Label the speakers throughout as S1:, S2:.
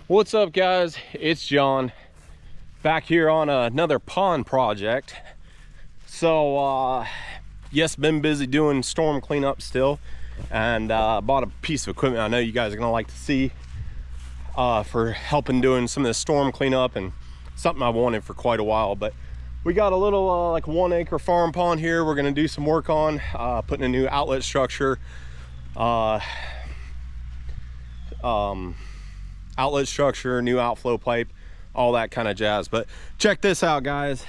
S1: What's up, guys? It's John back here on another pond project. So yes, been busy doing storm cleanup still, and bought a piece of equipment I know you guys are gonna like to see for helping doing some of this storm cleanup, and something I wanted for quite a while. But we got a little like 1 acre farm pond here we're gonna do some work on, putting a new outlet structure, new outflow pipe, all that kind of jazz. But check this out, guys.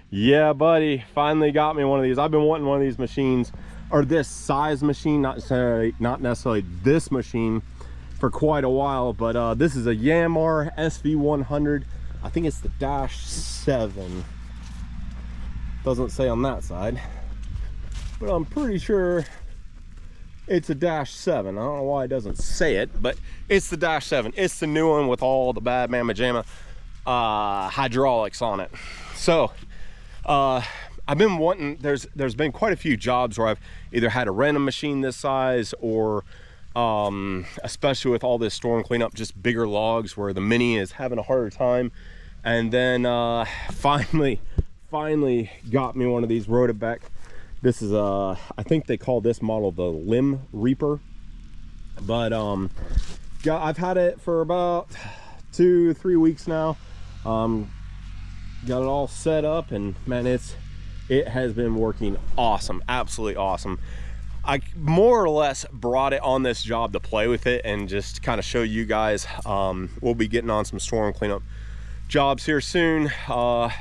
S1: Yeah, buddy, finally got me one of these. I've been wanting one of these machines, or this size machine, not necessarily this machine, for quite a while. But this is a Yanmar SV100. I think it's the -7. Doesn't say on that side, but I'm pretty sure it's a -7. I don't know why it doesn't say it, but it's the -7. It's the new one with all the bad mamma jamma hydraulics on it. So I've been wanting, there's been quite a few jobs where I've either had to rent a machine this size, or especially with all this storm cleanup, just bigger logs where the mini is having a harder time. And then finally got me one of these Rotobec. This is I think they call this model the Limb Reaper. But I've had it for about 2-3 weeks now. Got it all set up, and man, it has been working awesome, absolutely awesome. I more or less brought it on this job to play with it and just kind of show you guys. We'll be getting on some storm cleanup jobs here soon, and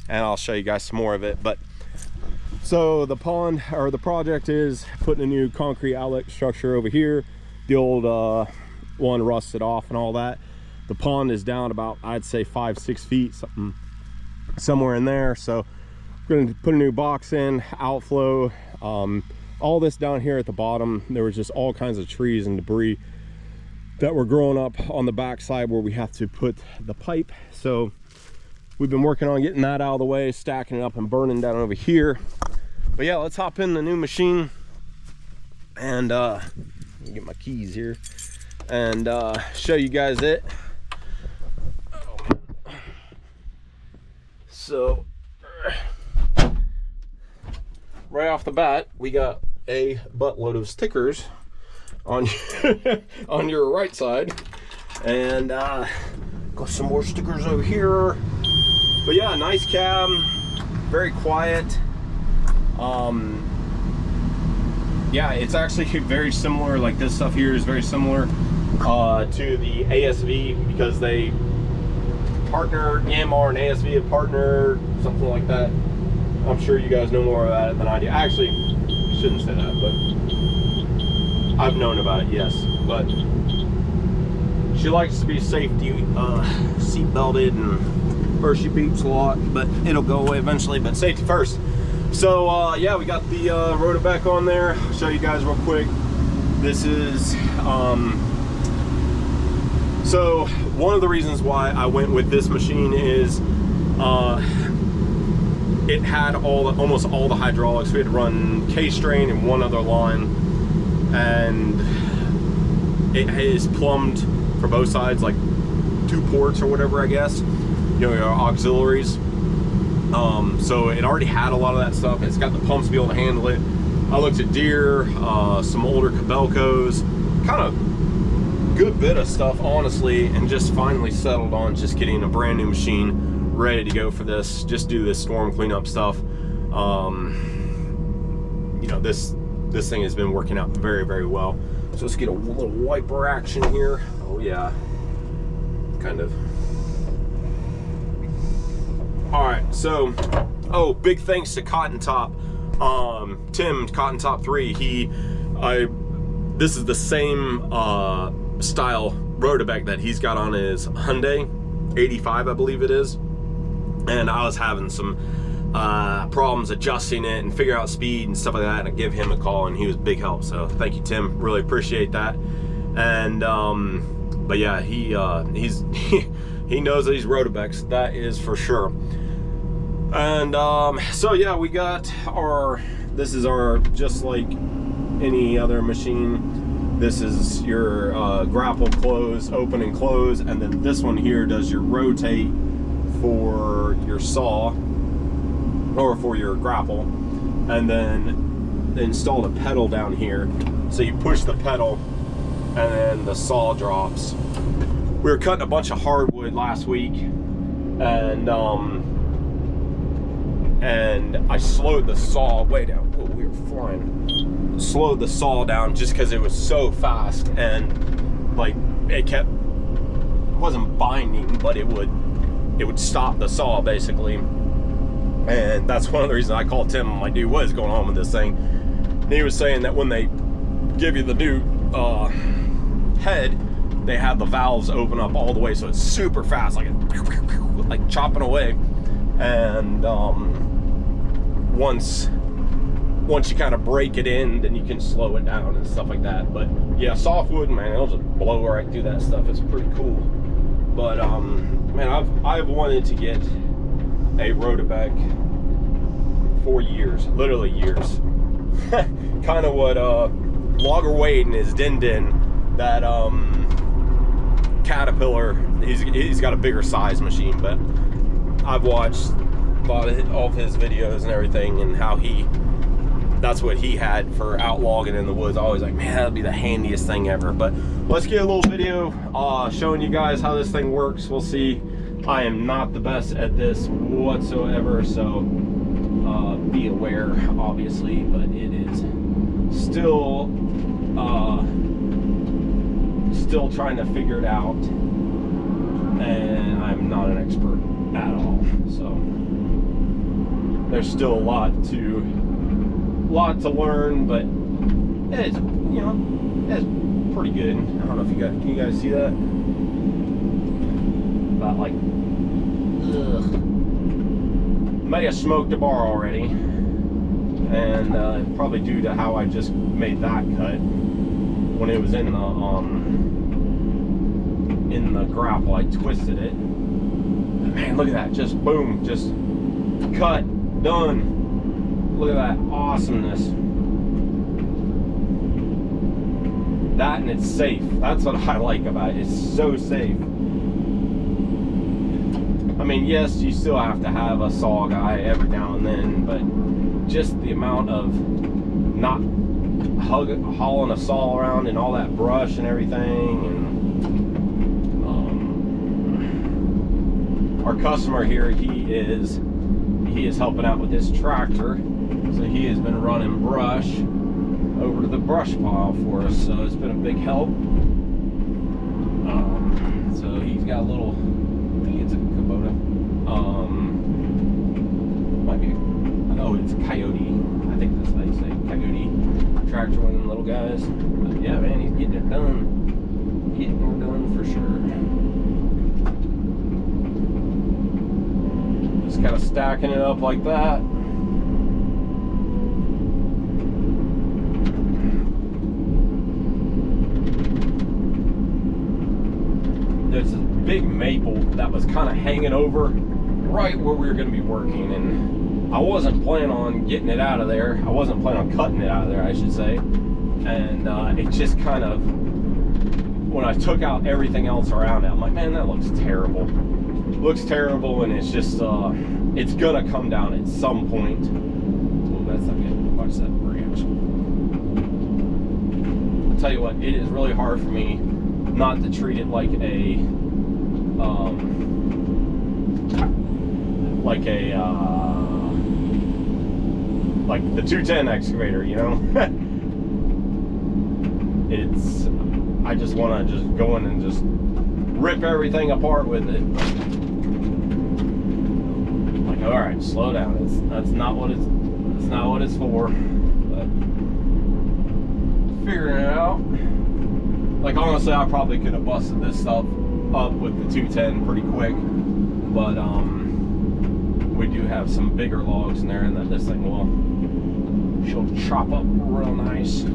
S1: I'll show you guys some more of it. But so the pond, or the project, is putting a new concrete outlet structure over here. The old one rusted off and all that. The pond is down about, I'd say, 5-6 feet, somewhere in there. So we're going to put a new box in, outflow. All this down here at the bottom, there was just all kinds of trees and debris that were growing up on the back side where we have to put the pipe. So we've been working on getting that out of the way, stacking it up and burning down over here. But yeah, let's hop in the new machine and get my keys here and show you guys it. So right off the bat, we got a buttload of stickers on on your right side, and got some more stickers over here. But yeah, nice cab, very quiet. Yeah, it's actually very similar, like this stuff here is very similar to the ASV, because they partnered, Yanmar and ASV have partnered, something like that. I'm sure you guys know more about it than I do. Actually, I shouldn't say that, but I've known about it, yes. But she likes to be safety seat belted, and or she beeps a lot, but it'll go away eventually. But safety first. So yeah, we got the Rotobec on there. I'll show you guys real quick. This is so one of the reasons why I went with this machine is it had almost all the hydraulics. We had to run K-strain and one other line, and it is plumbed for both sides, like 2 ports or whatever, I guess, you know, your auxiliaries. So it already had a lot of that stuff. It's got the pumps to be able to handle it. I looked at Deere, some older Cabelcos, kind of good bit of stuff, honestly, and just finally settled on just getting a brand new machine ready to go for this, just do this storm cleanup stuff. You know, this thing has been working out very, very well. So let's get a little wiper action here. Oh yeah, kind of. All right, so big thanks to Cotton Top, Tim, Cotton Top 3. This is the same style Rotobec that he's got on his Hyundai 85, I believe it is. And I was having some problems adjusting it and figuring out speed and stuff like that, and I give him a call, and he was big help. So thank you, Tim, really appreciate that. And but yeah, he knows that he's Rotobecs, that is for sure. And so yeah, we got our, this is our, just like any other machine, This is your grapple close, open and close, and then this one here does your rotate for your saw or for your grapple, and then installed a pedal down here. So you push the pedal and then the saw drops. We were cutting a bunch of hardwood last week, and I slowed the saw way down. Oh, we were flying. Slowed the saw down just because it was so fast, and like it wasn't binding, but it would stop the saw basically. And that's one of the reasons I called Tim. I'm like, dude, what is going on with this thing? And he was saying that when they give you the new head, they have the valves open up all the way, so it's super fast, like chopping away. And once you kind of break it in, then you can slow it down and stuff like that. But yeah, softwood, man, it'll just blow right through that stuff. It's pretty cool. But man, I've wanted to get a Rotobeg for years, literally years. Kind of what Logger Wade and his Din Din, that Caterpillar, he's got a bigger size machine, but I've watched all of his videos and everything, and how that's what he had for outlogging in the woods. I was like, man, that'd be the handiest thing ever. But let's get a little video showing you guys how this thing works. We'll see. I am not the best at this whatsoever, so be aware, obviously, but it is still trying to figure it out, and I'm not an expert at all, so there's still a lot to learn, but it's, you know, it's pretty good. I don't know if can you guys see that? About like, may have smoked a bar already, and probably due to how I just made that cut when it was in the grapple. I twisted it. Man, look at that! Just boom, just cut, done. Look at that awesomeness. That, and it's safe. That's what I like about it. It's so safe. I mean, yes, you still have to have a saw guy every now and then, but just the amount of not hauling a saw around and all that brush and everything. And our customer here, he is helping out with this tractor, so he has been running brush over to the brush pile for us, so it's been a big help. So he's got a little, I think it's a Kubota, might be, oh, it's a Coyote, I think that's how you say, Coyote tractor, one of them little guys. But yeah, man, he's getting it done for sure. Just kind of stacking it up like that. There's this big maple that was kind of hanging over right where we were going to be working, and I wasn't planning on getting it out of there. I wasn't planning on cutting it out of there, I should say. And it just kind of, when I took out everything else around it, I'm like, man, that looks terrible. Looks terrible, and it's just it's gonna come down at some point. Oh, that's not good. Watch that branch. I'll tell you what, it is really hard for me not to treat it like a like the 210 excavator, you know. It's, I just want to just go in and just rip everything apart with it. Like, all right, slow down. That's not what it's for. But figuring it out. Like, honestly, I probably could have busted this stuff up with the 210 pretty quick, but we do have some bigger logs in there, and that this thing will, she'll chop up real nice.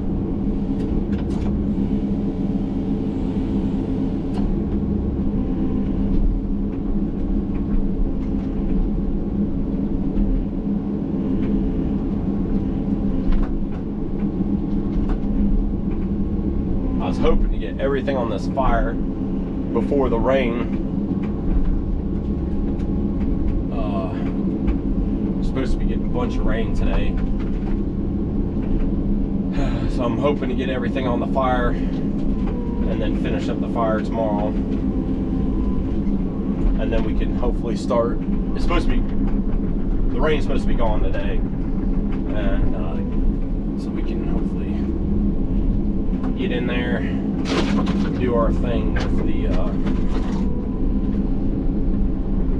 S1: get everything on this fire before the rain. Supposed to be getting a bunch of rain today, so I'm hoping to get everything on the fire and then finish up the fire tomorrow, and then we can hopefully start. It's supposed to be, the rain's supposed to be gone today, and so we can hopefully get in there, do our thing with the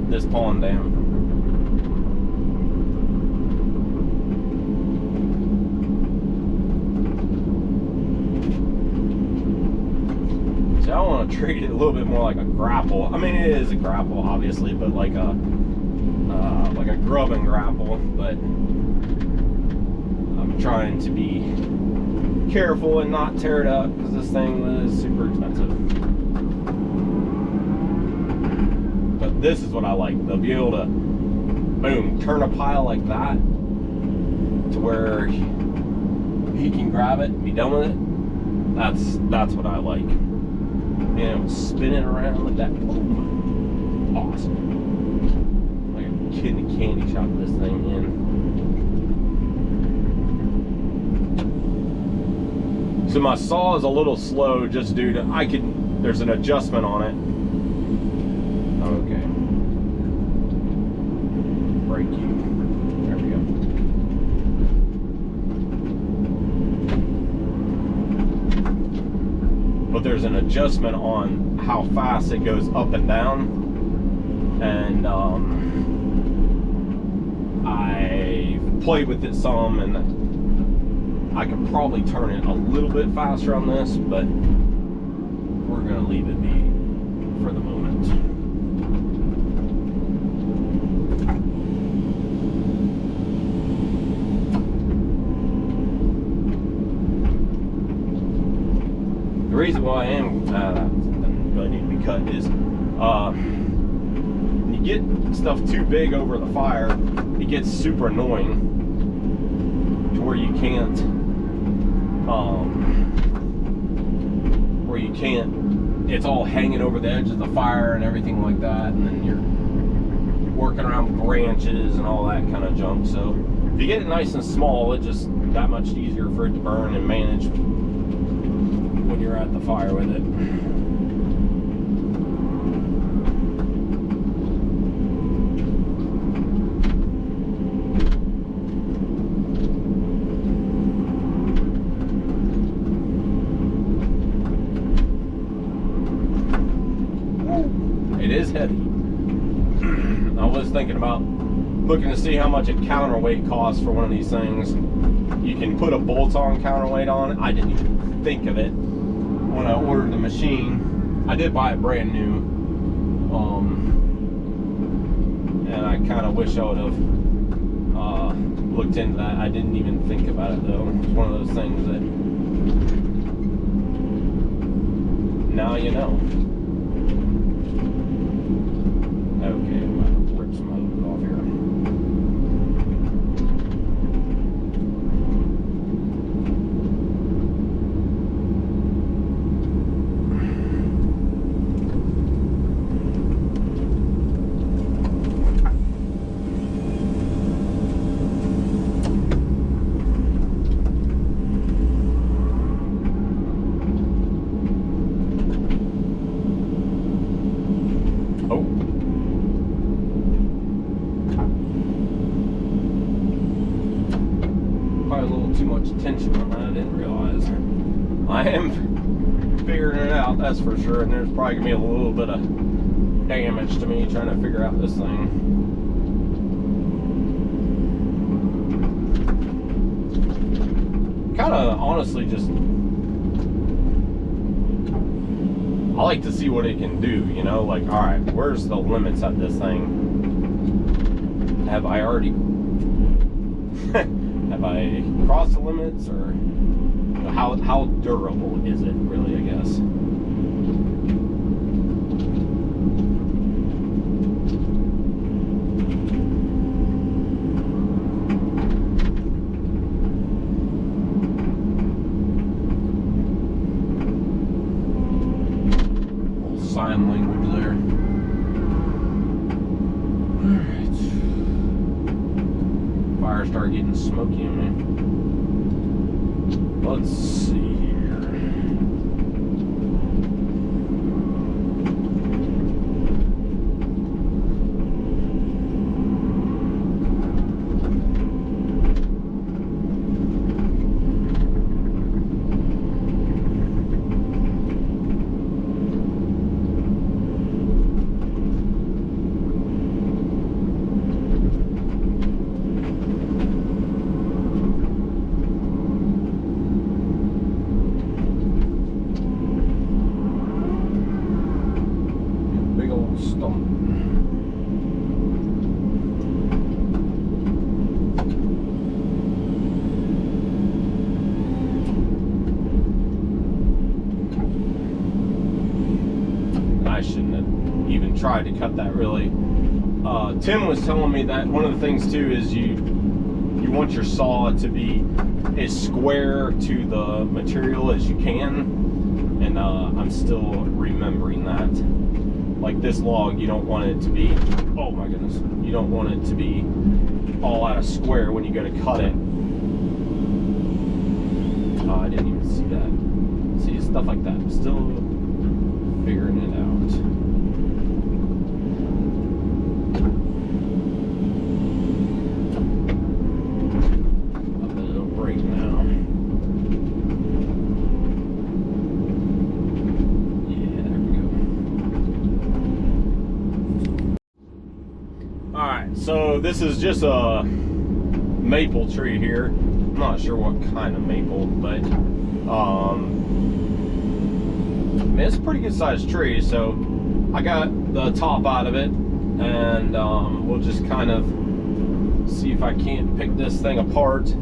S1: this pond dam. I want to treat it a little bit more like a grapple. I mean, it is a grapple, obviously, but like a grub and grapple. But I'm trying to be careful and not tear it up because this thing was super expensive. But this is what I like. They'll be able to, boom, turn a pile like that to where he can grab it and be done with it. That's what I like. And spin it around like that. Boom. Awesome. Like a kid in a candy shop with this thing in. So my saw is a little slow just due to, there's an adjustment on it. Okay. Break you. There we go. But there's an adjustment on how fast it goes up and down, and I played with it some, and I could probably turn it a little bit faster on this, but we're gonna leave it be for the moment. The reason why I am really need to be cut is when you get stuff too big over the fire, it gets super annoying to where you can't it's all hanging over the edge of the fire and everything like that, and then you're working around branches and all that kind of junk. So if you get it nice and small, it's just that much easier for it to burn and manage when you're at the fire with it. It is heavy. I was thinking about looking to see how much a counterweight costs for one of these things. You can put a bolt-on counterweight on it. I didn't even think of it when I ordered the machine. I did buy it brand new, and I kind of wish I would have looked into that. I didn't even think about it though. It's one of those things that now you know. Okay, I'm gonna rip some hoses off here. Tension on that, I didn't realize. I am figuring it out, that's for sure, and there's probably gonna be a little bit of damage to me trying to figure out this thing. Kind of honestly just, I like to see what it can do, you know, like, all right, where's the limits of this thing? Have I already have I crossed the limits, or you know, how durable is it really, I guess? sign language there. Alright. Fire started getting smoky on me. Let's see here. I shouldn't have even tried to cut that really. Tim was telling me that one of the things too is you want your saw to be as square to the material as you can, and I'm still remembering that. Like this log, you don't want it to be, oh my goodness, you don't want it to be all out of square when you go to cut it. Oh, I didn't even see that. See, stuff like that. I'm still figuring it out. It'll break now. Yeah, there we go. Alright, so this is just a maple tree here. I'm not sure what kind of maple, but it's a pretty good sized tree, so I got the top out of it, and we'll just kind of see if I can't pick this thing apart.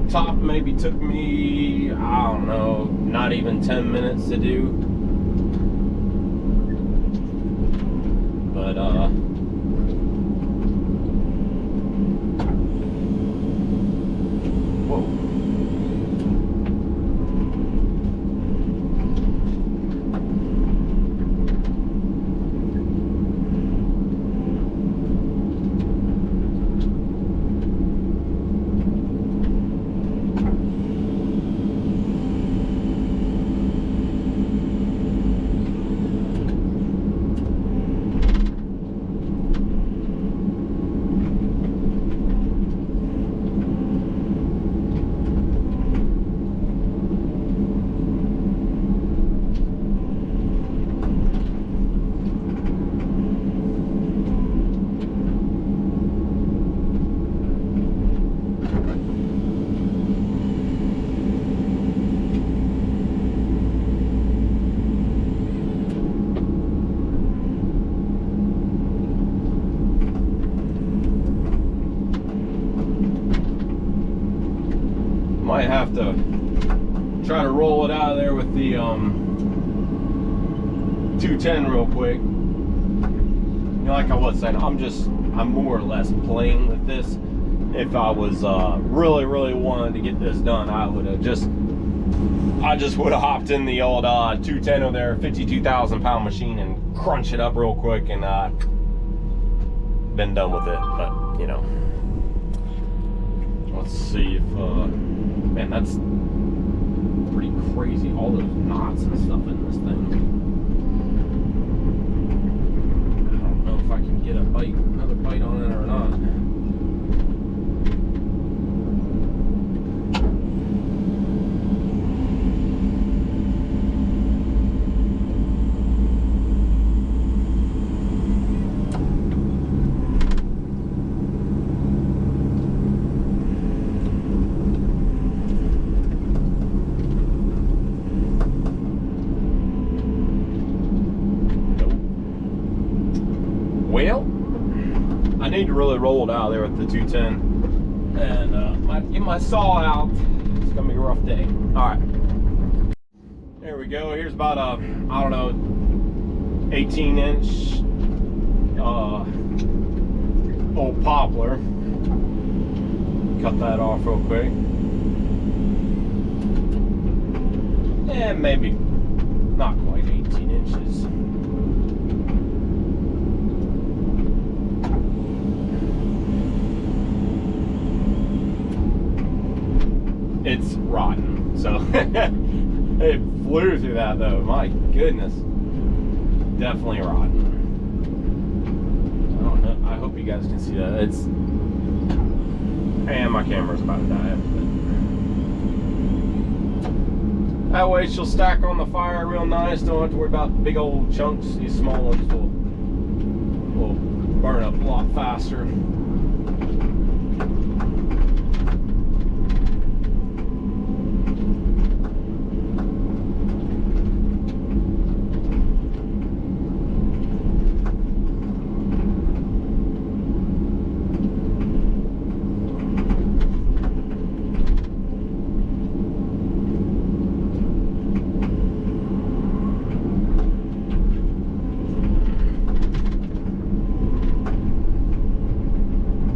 S1: Top maybe took me, I don't know, not even 10 minutes to do, but whoa. Might have to try to roll it out of there with the 210 real quick. You know, like I was saying, I'm more or less playing with this. If I was really wanting to get this done, I just would have hopped in the old 210 of their 52,000 pound machine and crunch it up real quick and been done with it. But you know, let's see if man, that's pretty crazy, all those knots and stuff in this thing. I don't know if I can get another bite on it or not. Well, I need to really roll it out of there with the 210 and get my saw out. It's gonna be a rough day. All right, there we go. Here's about a, I don't know, 18-inch old poplar. Cut that off real quick, and maybe not quite 18 inches. It flew through that though, my goodness. Definitely rotten. I don't know, I hope you guys can see that. It's, and my camera's about to die. But that way she'll stack on the fire real nice. Don't have to worry about big old chunks. These small ones will burn up a lot faster.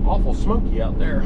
S1: Awful smoky out there.